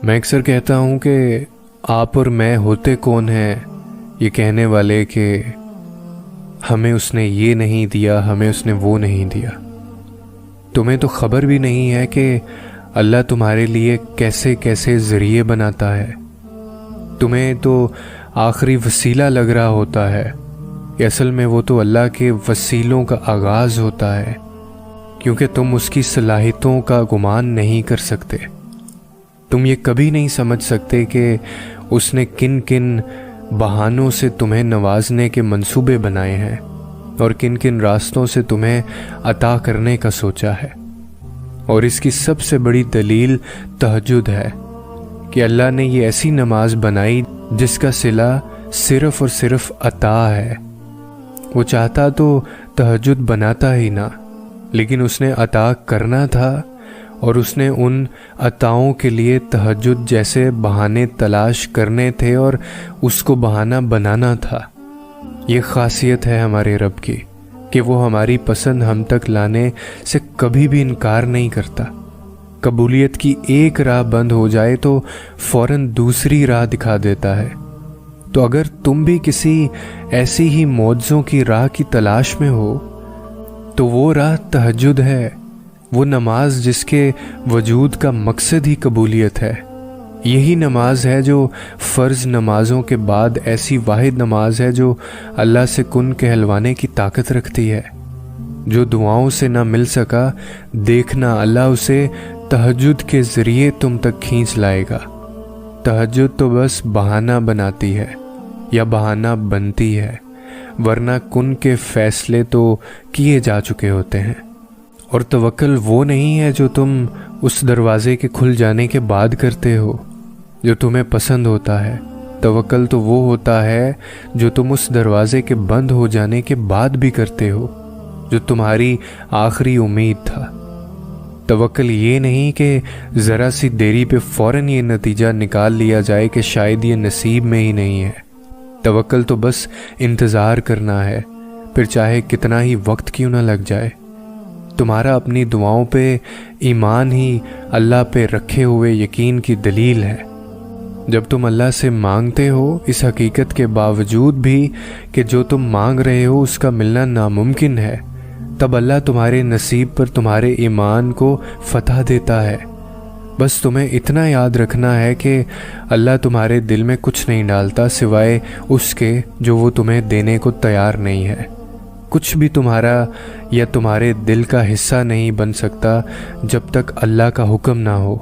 میں اکثر کہتا ہوں کہ آپ اور میں ہوتے کون ہیں یہ کہنے والے کہ ہمیں اس نے یہ نہیں دیا، ہمیں اس نے وہ نہیں دیا۔ تمہیں تو خبر بھی نہیں ہے کہ اللہ تمہارے لیے کیسے کیسے ذریعے بناتا ہے۔ تمہیں تو آخری وسیلہ لگ رہا ہوتا ہے کہ اصل میں وہ تو اللہ کے وسیلوں کا آغاز ہوتا ہے، کیونکہ تم اس کی صلاحیتوں کا گمان نہیں کر سکتے۔ تم یہ کبھی نہیں سمجھ سکتے کہ اس نے کن کن بہانوں سے تمہیں نوازنے کے منصوبے بنائے ہیں اور کن کن راستوں سے تمہیں عطا کرنے کا سوچا ہے۔ اور اس کی سب سے بڑی دلیل تہجد ہے کہ اللہ نے یہ ایسی نماز بنائی جس کا صلہ صرف اور صرف عطا ہے۔ وہ چاہتا تو تہجد بناتا ہی نہ، لیکن اس نے عطا کرنا تھا، اور اس نے ان عطاؤں کے لیے تہجد جیسے بہانے تلاش کرنے تھے اور اس کو بہانہ بنانا تھا۔ یہ خاصیت ہے ہمارے رب کی کہ وہ ہماری پسند ہم تک لانے سے کبھی بھی انکار نہیں کرتا۔ قبولیت کی ایک راہ بند ہو جائے تو فوراً دوسری راہ دکھا دیتا ہے۔ تو اگر تم بھی کسی ایسی ہی معجزوں کی راہ کی تلاش میں ہو تو وہ راہ تہجد ہے، وہ نماز جس کے وجود کا مقصد ہی قبولیت ہے۔ یہی نماز ہے جو فرض نمازوں کے بعد ایسی واحد نماز ہے جو اللہ سے کن کہلوانے کی طاقت رکھتی ہے۔ جو دعاؤں سے نہ مل سکا، دیکھنا اللہ اسے تہجد کے ذریعے تم تک کھینچ لائے گا۔ تہجد تو بس بہانہ بناتی ہے یا بہانہ بنتی ہے، ورنہ کن کے فیصلے تو کیے جا چکے ہوتے ہیں۔ اور توکل وہ نہیں ہے جو تم اس دروازے کے کھل جانے کے بعد کرتے ہو جو تمہیں پسند ہوتا ہے۔ توکل تو وہ ہوتا ہے جو تم اس دروازے کے بند ہو جانے کے بعد بھی کرتے ہو، جو تمہاری آخری امید تھا۔ توکل یہ نہیں کہ ذرا سی دیری پہ فوراً یہ نتیجہ نکال لیا جائے کہ شاید یہ نصیب میں ہی نہیں ہے۔ توکل تو بس انتظار کرنا ہے، پھر چاہے کتنا ہی وقت کیوں نہ لگ جائے۔ تمہارا اپنی دعاؤں پہ ایمان ہی اللہ پہ رکھے ہوئے یقین کی دلیل ہے۔ جب تم اللہ سے مانگتے ہو اس حقیقت کے باوجود بھی کہ جو تم مانگ رہے ہو اس کا ملنا ناممکن ہے، تب اللہ تمہارے نصیب پر تمہارے ایمان کو فتح دیتا ہے۔ بس تمہیں اتنا یاد رکھنا ہے کہ اللہ تمہارے دل میں کچھ نہیں ڈالتا سوائے اس کے جو وہ تمہیں دینے کو تیار نہیں ہے۔ کچھ بھی تمہارا یا تمہارے دل کا حصہ نہیں بن سکتا جب تک اللہ کا حکم نہ ہو۔